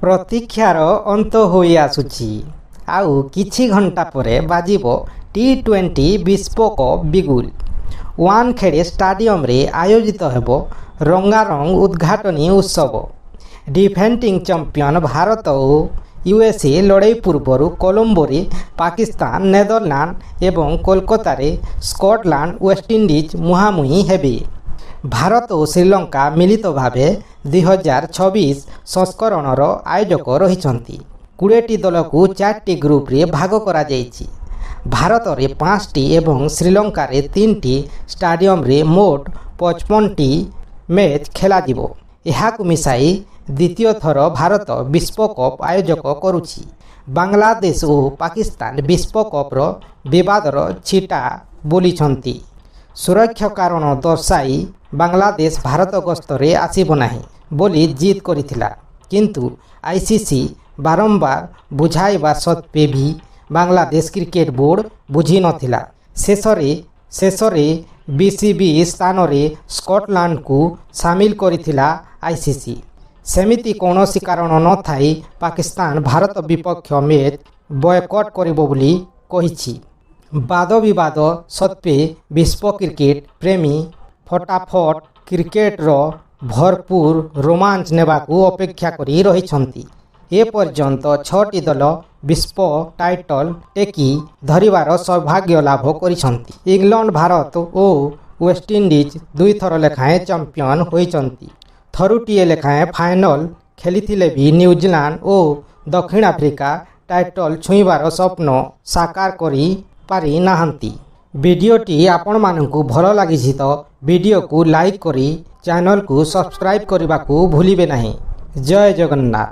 ପ୍ରତୀକ୍ଷାର ଅନ୍ତ ହୋଇ ଆସୁଛି। ଆଉ କିଛି ଘଣ୍ଟା ପରେ ବାଜିବ ଟି-20 ବିଶ୍ୱକପ୍ ବିଗୁଲ। ୱାନଖେଡ଼େ ଷ୍ଟାଡିୟମରେ ଆୟୋଜିତ ହେବ ରଙ୍ଗାରଙ୍ଗ ଉଦ୍ଘାଟନୀ ଉତ୍ସବ। ଡିଫେଣ୍ଡିଂ ଚାମ୍ପିୟନ ଭାରତ ଓ ୟୁଏସ୍ଏ ଲଢ଼େଇ ପୂର୍ବରୁ କଲମ୍ବୋରେ ପାକିସ୍ତାନ, ନେଦରଲ୍ୟାଣ୍ଡ ଏବଂ କୋଲକାତାରେ ସ୍କଟଲ୍ୟାଣ୍ଡ ୱେଷ୍ଟଇଣ୍ଡିଜ ମୁହାଁମୁହିଁ ହେବେ। ଭାରତ ଓ ଶ୍ରୀଲଙ୍କା ମିଳିତ ଭାବେ 2026 ସଂସ୍କରଣର ଆୟୋଜକ ରହିଛନ୍ତି। 20ଟି ଦଳକୁ 4ଟି ଗ୍ରୁପରେ ଭାଗ କରାଯାଇଛି। ଭାରତରେ 5ଟି ଏବଂ ଶ୍ରୀଲଙ୍କାରେ 3ଟି ଷ୍ଟାଡିୟମରେ ମୋଟ 55ଟି ମ୍ୟାଚ୍ ଖେଳାଯିବ। ଏହାକୁ ମିଶାଇ ଦ୍ୱିତୀୟ ଥର ଭାରତ ବିଶ୍ୱକପ୍ ଆୟୋଜକ କରୁଛି। ବାଂଲାଦେଶ ଓ ପାକିସ୍ତାନ ବିଶ୍ୱକପର ବିବାଦର ଛିଟା ବୋଲିଛନ୍ତି। ସୁରକ୍ଷା କାରଣ ଦର୍ଶାଇ ବାଂଲାଦେଶ ଭାରତ ଗସ୍ତରେ ଆସିବ ନାହିଁ ବୋଲି ଜିଦ୍ କରିଥିଲା। କିନ୍ତୁ ଆଇସିସି ବାରମ୍ବାର ବୁଝାଇବା ସତ୍ତ୍ୱେ ବି ବାଂଲାଦେଶ କ୍ରିକେଟ ବୋର୍ଡ ବୁଝିନଥିଲା। ଶେଷରେ ବିସିବି ସ୍ଥାନରେ ସ୍କଟଲ୍ୟାଣ୍ଡକୁ ସାମିଲ କରିଥିଲା ଆଇସିସି। ସେମିତି କୌଣସି କାରଣ ନଥାଇ ପାକିସ୍ତାନ ଭାରତ ବିପକ୍ଷ ମ୍ୟାଚ୍ ବୟକଟ୍ କରିବ ବୋଲି କହିଛି। ବାଦବିବାଦ ସତ୍ତ୍ୱେ ବିଶ୍ୱ କ୍ରିକେଟ ପ୍ରେମୀ ଫଟାଫଟ କ୍ରିକେଟର ଭରପୁର ରୋମାଞ୍ଚ ନେବାକୁ ଅପେକ୍ଷା କରି ରହିଛନ୍ତି। ଏପର୍ଯ୍ୟନ୍ତ 6ଟି ଦଳ ବିଶ୍ୱ ଟାଇଟଲ ଟେକି ଧରିବାର ସୌଭାଗ୍ୟ ଲାଭ କରିଛନ୍ତି। ଇଂଲଣ୍ଡ, ଭାରତ ଓ ୱେଷ୍ଟଇଣ୍ଡିଜ 2 ଥର ଲେଖାଏଁ ଚାମ୍ପିୟନ ହୋଇଛନ୍ତି। ଥରୁଟିଏ ଲେଖାଏଁ ଫାଇନାଲ ଖେଳିଥିଲେ ବି ନ୍ୟୁଜିଲାଣ୍ଡ ଓ ଦକ୍ଷିଣ ଆଫ୍ରିକା ଟାଇଟଲ ଛୁଇଁବାର ସ୍ୱପ୍ନ ସାକାର କରି ପାରି ନାହାନ୍ତି। ଭିଡ଼ିଓଟି ଆପଣମାନଙ୍କୁ ଭଲ ଲାଗିଛି ତ ଭିଡ଼ିଓକୁ ଲାଇକ୍ କରି ଚ୍ୟାନେଲକୁ ସବସ୍କ୍ରାଇବ କରିବାକୁ ଭୁଲିବେ ନାହିଁ। ଜୟ ଜଗନ୍ନାଥ।